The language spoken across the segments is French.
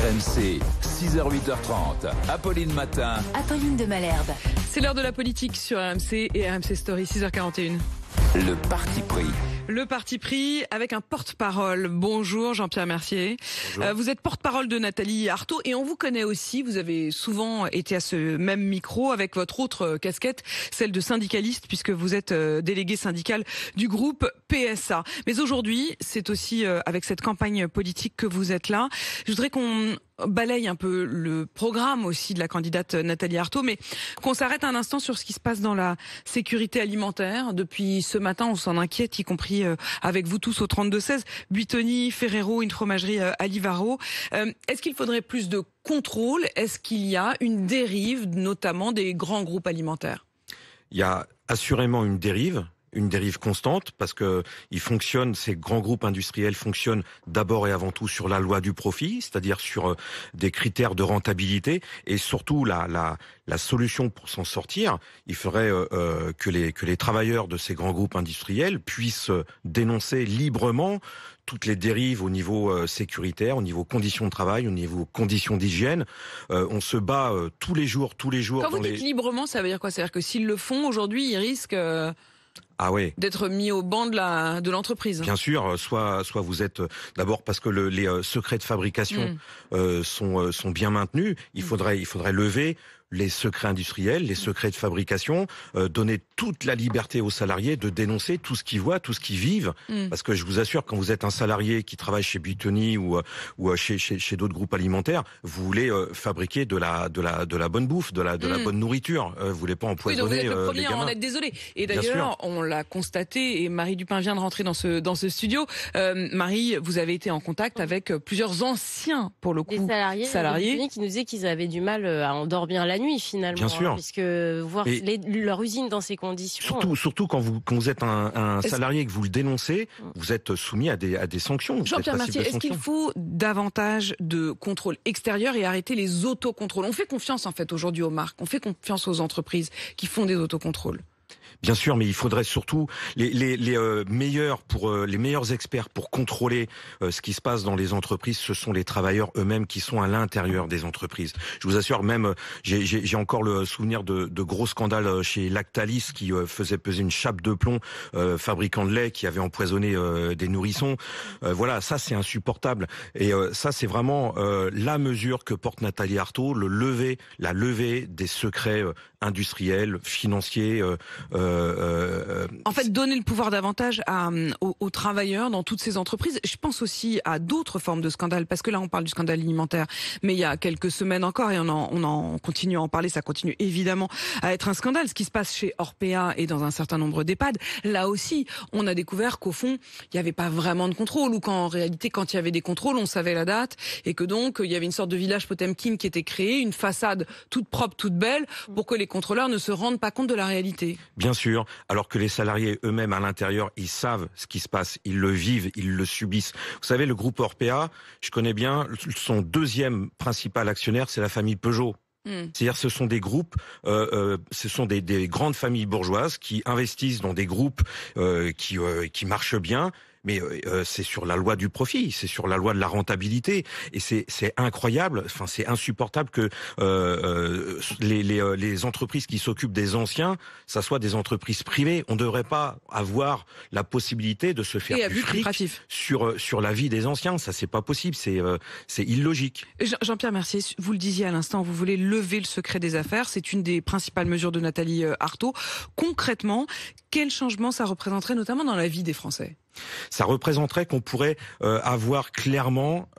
RMC, 6h-8h30, Apolline Matin. Apolline de Malherbe. C'est l'heure de la politique sur RMC et RMC Story, 6h41. Le parti pris. Le parti pris avec un porte-parole. Bonjour Jean-Pierre Mercier. Bonjour. Vous êtes porte-parole de Nathalie Arthaud et on vous connaît aussi. Vous avez souvent été à ce même micro avec votre autre casquette, celle de syndicaliste, puisque vous êtes délégué syndical du groupe PSA. Mais aujourd'hui, c'est aussi avec cette campagne politique que vous êtes là. Je voudrais qu'on balaye un peu le programme aussi de la candidate Nathalie Arthaud, mais qu'on s'arrête un instant sur ce qui se passe dans la sécurité alimentaire. Depuis ce matin, on s'en inquiète, y compris avec vous tous au 32-16. Buitoni, Ferrero, une fromagerie Alivaro. Est-ce qu'il faudrait plus de contrôle? Est-ce qu'il y a une dérive, notamment des grands groupes alimentaires? Il y a assurément une dérive constante, parce que ces grands groupes industriels fonctionnent d'abord et avant tout sur la loi du profit, c'est-à-dire sur des critères de rentabilité, et surtout la solution pour s'en sortir, il faudrait que les travailleurs de ces grands groupes industriels puissent dénoncer librement toutes les dérives au niveau sécuritaire, au niveau conditions de travail, au niveau conditions d'hygiène. On se bat tous les jours. Quand vous dites librement, ça veut dire quoi? C'est-à-dire que s'ils le font aujourd'hui, ils risquent d'être mis au banc de l'entreprise. Bien sûr, soit vous êtes d'abord parce que les secrets de fabrication sont bien maintenus. Il faudrait lever les secrets industriels, les secrets de fabrication, donner toute la liberté aux salariés de dénoncer tout ce qu'ils voient, tout ce qu'ils vivent. Parce que je vous assure, quand vous êtes un salarié qui travaille chez Buitoni ou chez d'autres groupes alimentaires, vous voulez fabriquer de la bonne bouffe, de la bonne nourriture. Vous voulez pas empoisonner donc vous êtes le premier les à gamins. en être désolé. Et d'ailleurs, on l'a constaté, et Marie Dupin vient de rentrer dans ce studio. Marie, vous avez été en contact avec plusieurs anciens, pour le coup, des salariés qui nous disaient qu'ils avaient du mal à endormir la nuit finalement. Bien sûr. Puisque voir leur usine dans ces conditions. Surtout quand vous êtes un salarié et que vous le dénoncez, vous êtes soumis à des sanctions. Jean-Pierre Mercier, est-ce qu'il faut davantage de contrôle extérieur et arrêter les autocontrôles? On fait confiance en fait aujourd'hui aux marques, on fait confiance aux entreprises qui font des autocontrôles. Bien sûr, mais il faudrait surtout les meilleurs experts pour contrôler ce qui se passe dans les entreprises. Ce sont les travailleurs eux-mêmes qui sont à l'intérieur des entreprises. Je vous assure, même j'ai encore le souvenir de gros scandales chez Lactalis qui faisait peser une chape de plomb, fabricant de lait qui avait empoisonné des nourrissons. Voilà, ça c'est insupportable. Et ça c'est vraiment la mesure que porte Nathalie Arthaud, la levée des secrets industriels, financiers. En fait, donner le pouvoir davantage aux travailleurs dans toutes ces entreprises. Je pense aussi à d'autres formes de scandales, parce que là on parle du scandale alimentaire, mais il y a quelques semaines encore, et on en continue à en parler, ça continue évidemment à être un scandale, ce qui se passe chez Orpea et dans un certain nombre d'EHPAD. Là aussi, on a découvert qu'au fond, il n'y avait pas vraiment de contrôle, ou qu'en réalité, quand il y avait des contrôles, on savait la date, et que donc il y avait une sorte de village Potemkin qui était créé, une façade toute propre, toute belle, pour que les contrôleurs ne se rendent pas compte de la réalité. Bien sûr, alors que les salariés eux-mêmes à l'intérieur, ils savent ce qui se passe, ils le vivent, ils le subissent. Vous savez, le groupe Orpea, je connais bien, son deuxième principal actionnaire, c'est la famille Peugeot. C'est-à-dire, ce sont des groupes, ce sont des grandes familles bourgeoises qui investissent dans des groupes qui marchent bien. Mais c'est sur la loi du profit, c'est sur la loi de la rentabilité, et c'est incroyable. Enfin, c'est insupportable que les entreprises qui s'occupent des anciens, ça soit des entreprises privées. On ne devrait pas avoir la possibilité de se faire du fric sur la vie des anciens. Ça, c'est pas possible. C'est illogique. Jean-Pierre Mercier, vous le disiez à l'instant, vous voulez lever le secret des affaires. C'est une des principales mesures de Nathalie Arthaud. Concrètement, quel changement ça représenterait, notamment dans la vie des Français? Ça représenterait qu'on pourrait savoir clairement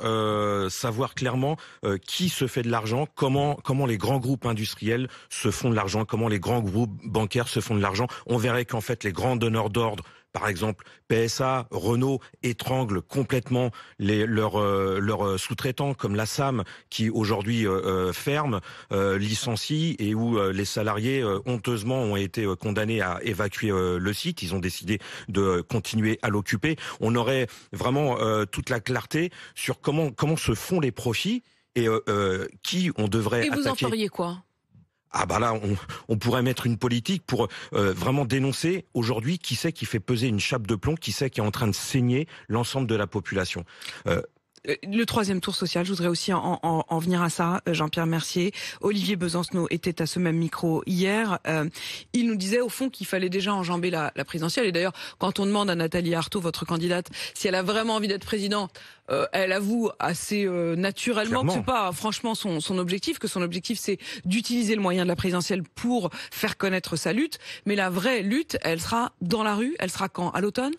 qui se fait de l'argent, comment les grands groupes industriels se font de l'argent, comment les grands groupes bancaires se font de l'argent. On verrait qu'en fait les grands donneurs d'ordre, par exemple PSA, Renault, étranglent complètement leurs sous-traitants, comme la SAM qui aujourd'hui ferme, licencie, et où les salariés honteusement ont été condamnés à évacuer le site. Ils ont décidé de continuer à l'occuper. On aurait vraiment toute la clarté sur comment se font les profits et qui on devrait attaquer. Et vous en feriez quoi ? Ah bah là, on pourrait mettre une politique pour vraiment dénoncer aujourd'hui qui c'est qui fait peser une chape de plomb, qui c'est qui est en train de saigner l'ensemble de la population. Le troisième tour social, je voudrais aussi en venir à ça. Jean-Pierre Mercier, Olivier Besancenot était à ce même micro hier. Il nous disait au fond qu'il fallait déjà enjamber la présidentielle. Et d'ailleurs, quand on demande à Nathalie Arthaud, votre candidate, si elle a vraiment envie d'être présidente, elle avoue assez naturellement que c'est pas franchement son objectif, que son objectif c'est d'utiliser le moyen de la présidentielle pour faire connaître sa lutte. Mais la vraie lutte, elle sera dans la rue. Elle sera quand? À l'automne?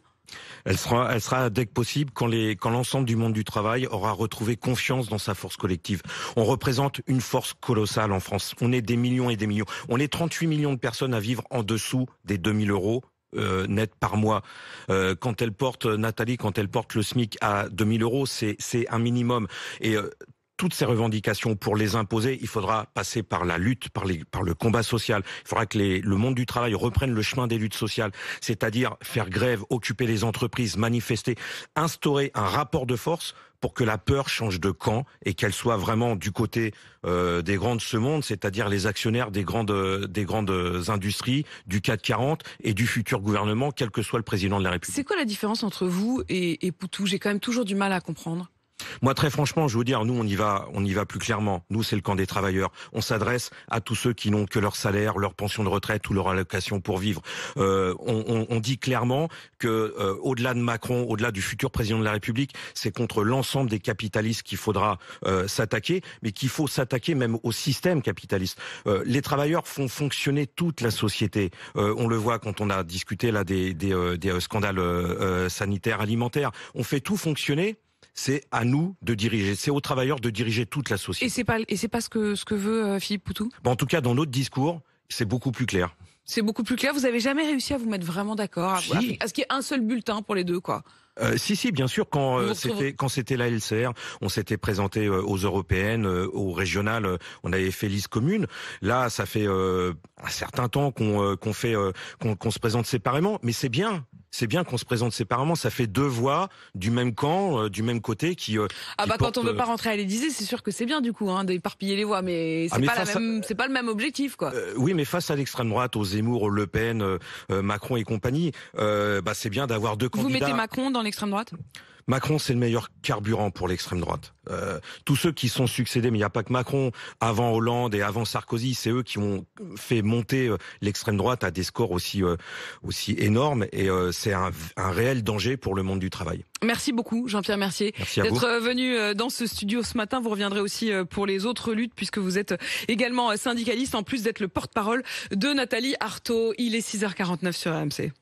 Elle sera dès que possible quand l'ensemble du monde du travail aura retrouvé confiance dans sa force collective. On représente une force colossale en France. On est des millions et des millions. On est 38 millions de personnes à vivre en dessous des 2000 euros net par mois. Quand elle porte le SMIC à 2000 euros, c'est un minimum. Et toutes ces revendications, pour les imposer, il faudra passer par la lutte, par le combat social. Il faudra que le monde du travail reprenne le chemin des luttes sociales, c'est-à-dire faire grève, occuper les entreprises, manifester, instaurer un rapport de force pour que la peur change de camp et qu'elle soit vraiment du côté des grands de ce monde, c'est-à-dire les actionnaires des grandes industries, du CAC 40 et du futur gouvernement, quel que soit le président de la République. C'est quoi la différence entre vous et Poutou? J'ai quand même toujours du mal à comprendre. Moi, très franchement, je veux dire, nous, on y va plus clairement. Nous, c'est le camp des travailleurs. On s'adresse à tous ceux qui n'ont que leur salaire, leur pension de retraite ou leur allocation pour vivre. On dit clairement que, au-delà de Macron, au-delà du futur président de la République, c'est contre l'ensemble des capitalistes qu'il faudra s'attaquer, mais qu'il faut s'attaquer même au système capitaliste. Les travailleurs font fonctionner toute la société. On le voit quand on a discuté là des scandales sanitaires, alimentaires. On fait tout fonctionner. C'est à nous de diriger, c'est aux travailleurs de diriger toute la société. Et c'est pas ce que veut Philippe Poutou? En tout cas, dans notre discours, c'est beaucoup plus clair. C'est beaucoup plus clair. Vous avez jamais réussi à vous mettre vraiment d'accord, Si. à ce qu'il y ait un seul bulletin pour les deux, quoi? Si, bien sûr. Quand c'était la LCR, on s'était présenté aux européennes, aux régionales, on avait fait liste commune. Là, ça fait un certain temps qu'on se présente séparément, mais c'est bien. C'est bien qu'on se présente séparément. Ça fait deux voix du même camp, du même côté qui. Quand on veut pas rentrer à l'Élysée, c'est sûr que c'est bien du coup, d'éparpiller les voix, mais c'est pas le même objectif, quoi. Oui, mais face à l'extrême droite, aux Zemmour, aux Le Pen, Macron et compagnie, c'est bien d'avoir deux candidats. Vous mettez Macron dans l'extrême droite? Macron, c'est le meilleur carburant pour l'extrême droite. Tous ceux qui sont succédés, mais il n'y a pas que Macron, avant Hollande et avant Sarkozy, c'est eux qui ont fait monter l'extrême droite à des scores aussi énormes, et c'est un réel danger pour le monde du travail. Merci beaucoup, Jean-Pierre Mercier, d'être venu dans ce studio ce matin. Vous reviendrez aussi pour les autres luttes, puisque vous êtes également syndicaliste, en plus d'être le porte-parole de Nathalie Arthaud. Il est 6h49 sur RMC.